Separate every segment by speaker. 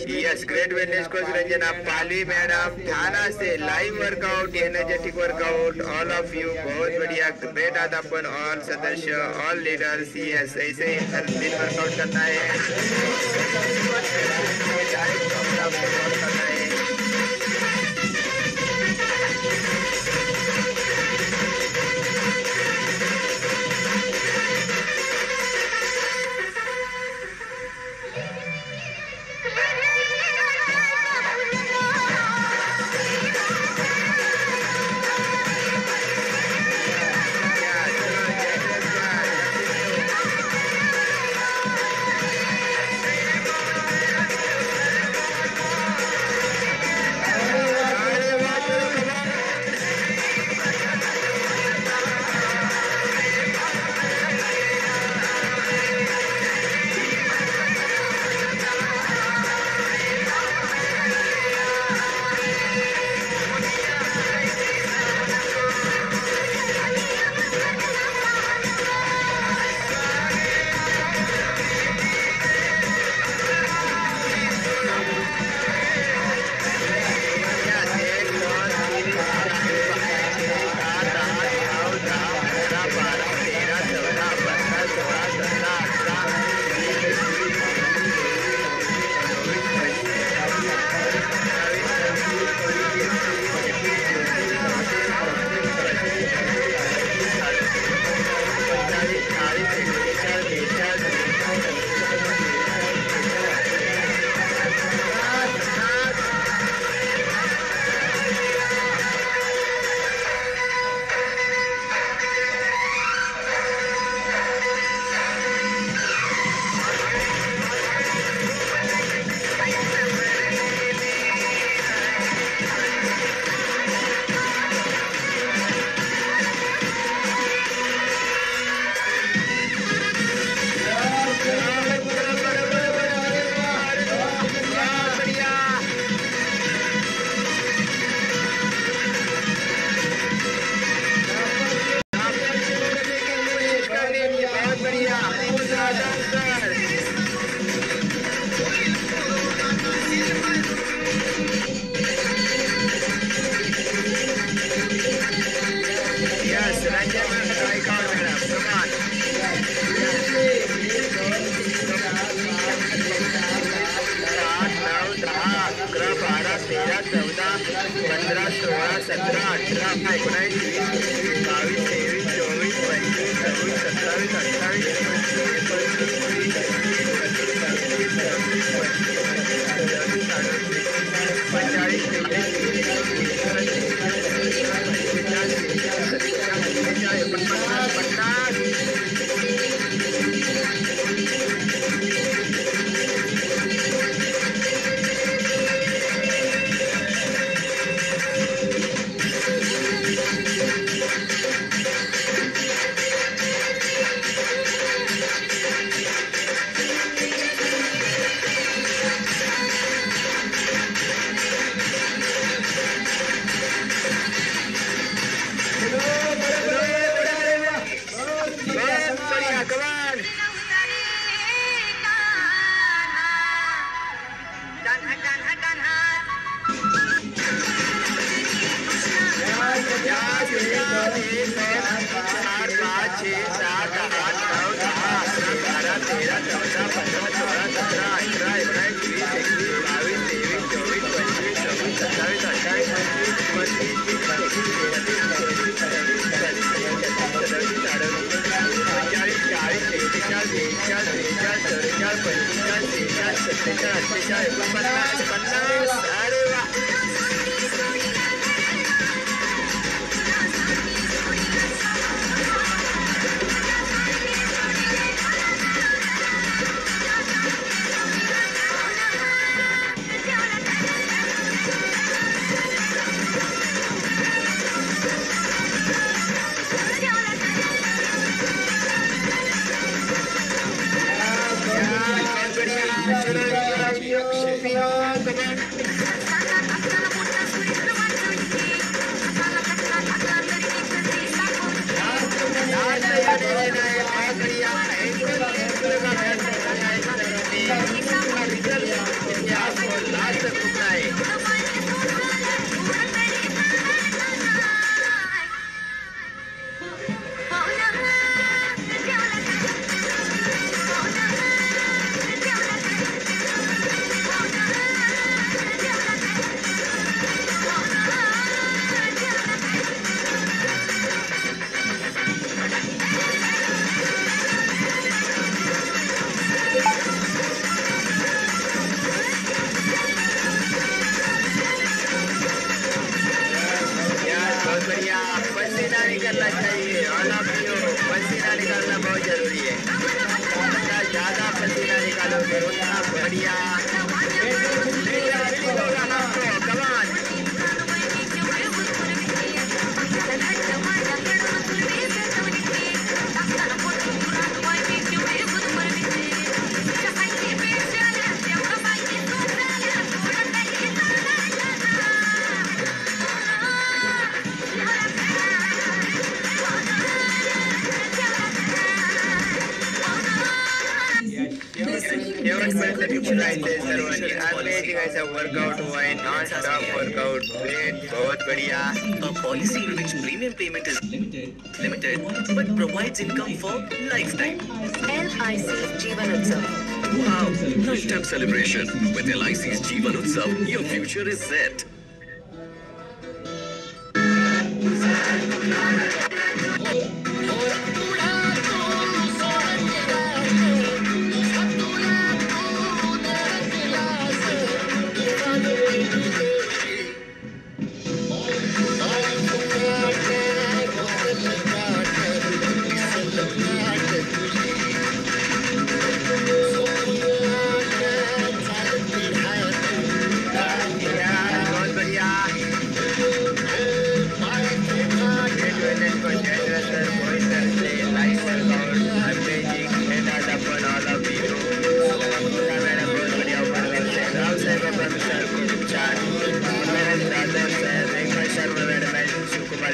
Speaker 1: Yes great wellness coach Ranjana Pali madam Thane से live workout energetic workout all of you बहुत बढ़िया great आज अपन ऑल सदस्य ऑल लीडर्स यस ऐसे दिन वर्कआउट करना है बहुत बढ़िया, पसीना निकलना चाहिए, ऑल ऑफ यू, पसीना निकालना बहुत जरूरी है, ज्यादा पसीना निकालोगे उतना बढ़िया। कमान अमेजिंग ऐसा वर्कआउट हुआ है, नॉन स्टॉप वर्कआउट, ग्रेट, बहुत बढ़िया।
Speaker 2: A policy in which premium payment is limited but provides income for lifetime.
Speaker 3: LIC Jeevan Utsav.
Speaker 2: Wow, lifetime celebration with LIC's Jeevan Utsav. Your future is set.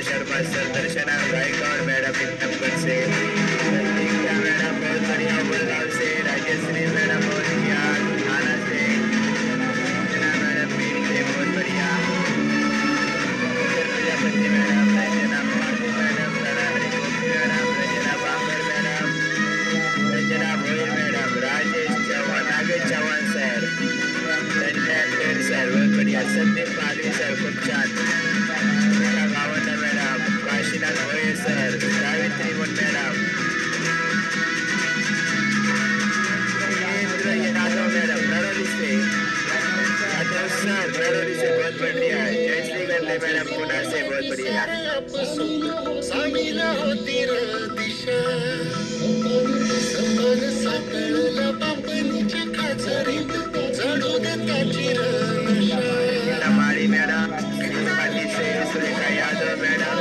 Speaker 1: Sharma sir, Darshana Gaikwad madam number से, madam बहुत बढ़िया गुड़गांव से, Rajshree madam बहुत बढ़िया थाना से, madam पीड़ी से बहुत बढ़िया, Prajapati madam, Ranjana Mohan madam, madam, Ranjana Babar madam, Ranjana Bhoir madam, Rajesh Chauhan, Nagesh Chauhan sir, Sanjay sir बहुत बढ़िया, संदीप पालवी सर खूब छान, काशीनाथ भोईर सर, सावित्री मुन मैडम, यादव मैडम नरोली से, यादव सर नरोली से बहुत बढ़िया, जयश्री गंडे मैडम पुणे से बहुत बढ़िया। हमारी मैडम से सुरेखा यादव मैडम,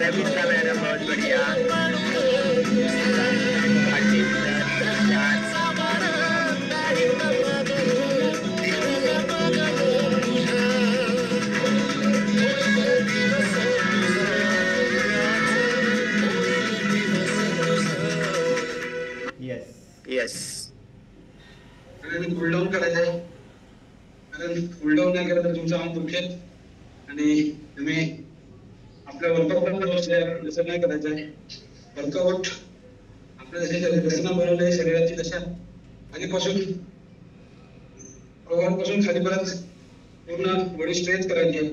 Speaker 1: रविता मैडम बहुत बढ़िया, यस
Speaker 4: कूल डाऊन करायचं आहे, कारण कूल डाऊन नाही केलं तर तुमचा अंग दुखेल आणि तुम्ही आपल्या वर्कआउट जसं नाही करायचं आहे. वर्कआउट आपल्या जसं बनवलं आहे शरीराची दशा आधीपासून पासून खालीपर्यंत पूर्ण बॉडी स्ट्रेच करायची आहे.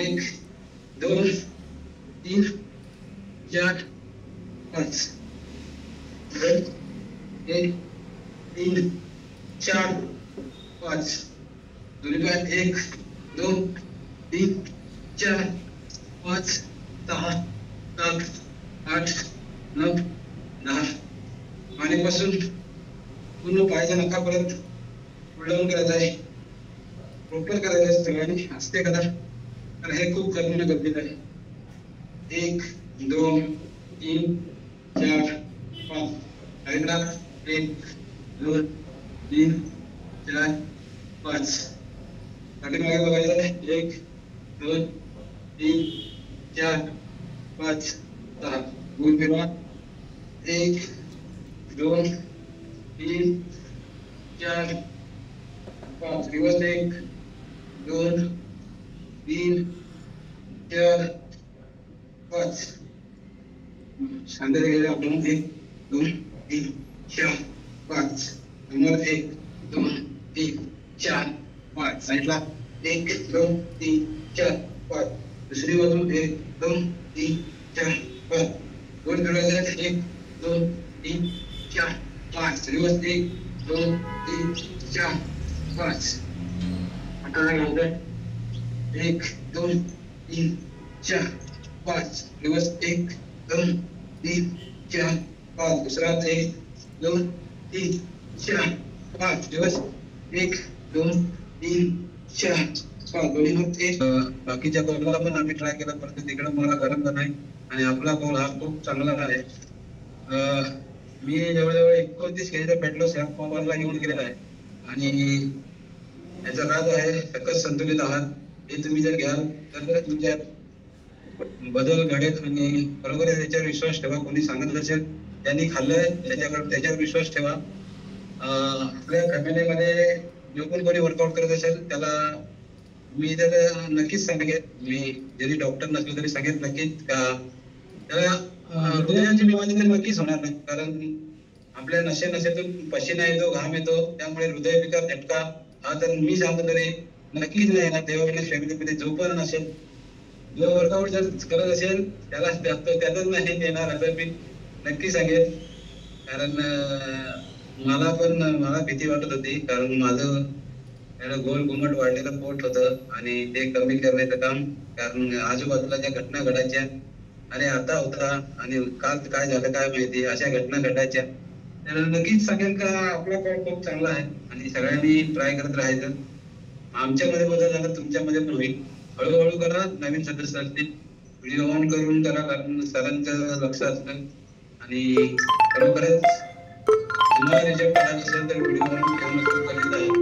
Speaker 4: 1 2 3 4 5 1 3 4 5 दोन्ही पाय 1 2 3 4 5 6 7 8 9 10 पाण्यापासून पूर्ण पायाच्या नखापर्यंत पुलडाऊन करायचं आहे. प्रॉपर करायचं आहे सगळ्यांनी असते करा, कारण हे खूप करणं गरजेचं आहे. 1 2 3 4 5 ऐकला 1 2 3 4 5 पाठीमागे बघायचं आहे. 1 2 3 4 5 6 गोल फिरवा. 1 2 3 4 5 रिवर्स. 1 2 3 4 5 सांध्याला गेले आपण. 1 2 3 4 5 नंबर 1 2 3 4 5 साईडला 1 2 3 4 5 दुसरी बाजू 1 2 3 4 5 गोल फिरवायचा. 1 2 3 4 5 रिवर्स. 1 2 3 4 5 आता घालतोय. 1 2 3 4 5 दिवस 1 2 3 4 5 दुसरा 1 2 3 4 5 दिवस 1 2 3 4 5 दोन्ही हात एक बाकीच्या बॉलला पण आम्ही ट्राय केला परंतु तिकडे मला गरम नाही आणि आपला बॉल हा खूप चांगला आहे. मी जवळजवळ 29 केजीचा पेटलो या बॉलला घेऊन गेलेला आहे आणि याचा राज आहे सकस संतुलित आहार. हे तुम्ही जर घ्याल तर तुमच्या बदल घडेल आणि बरोबर आहे. त्याच्यावर विश्वास ठेवा. कोणी सांगत असेल त्यांनी खाल्लंय त्याच्यावर विश्वास ठेवा. आपल्या फॅमिलीमध्ये जो कोणी वर्कआउट करत असेल त्याला मी तर नक्कीच सांगेन. मी जरी डॉक्टर नसलो तरी सांगेन नक्कीच का त्याला हृदयाची बिमारी तर नक्कीच होणार नाही. कारण आपल्या नशेतून पसीना येतो, घाम येतो, त्यामुळे हृदय विकार झटका हा तर मी सांगतो तरी नक्कीच नाही येणार. तेव्हा फॅमिलीमध्ये जो पण असेल जो वर्कआउट जर करत असेल त्याला त्यातच नाही येणार असं मी नक्की सांगेन. कारण मला भीती वाटत होती कारण माझं गोल घुमट वाढलेलं पोट होतं आणि ते कमी करण्याचं काम कारण आजूबाजूला ज्या घटना घडायच्या अरे आता होता आणि काल काय झालं काय माहिती अशा घटना घडायच्या. तर नक्कीच सांगेन का आपला पोट खूप चांगला आहे आणि सगळ्यांनी ट्राय करत राहायचं. आमच्यामध्ये बदल झाला तुमच्यामध्ये पण होईल. हळूहळू करा. नवीन सदस्य असतील व्हिडिओ ऑन करून करा कारण सरांचं लक्ष असतं आणि खरोखरच तुम्हाला रिजल्ट आला असेल तर व्हिडिओ ऑन ठेवणं खूप गरजेचं आहे.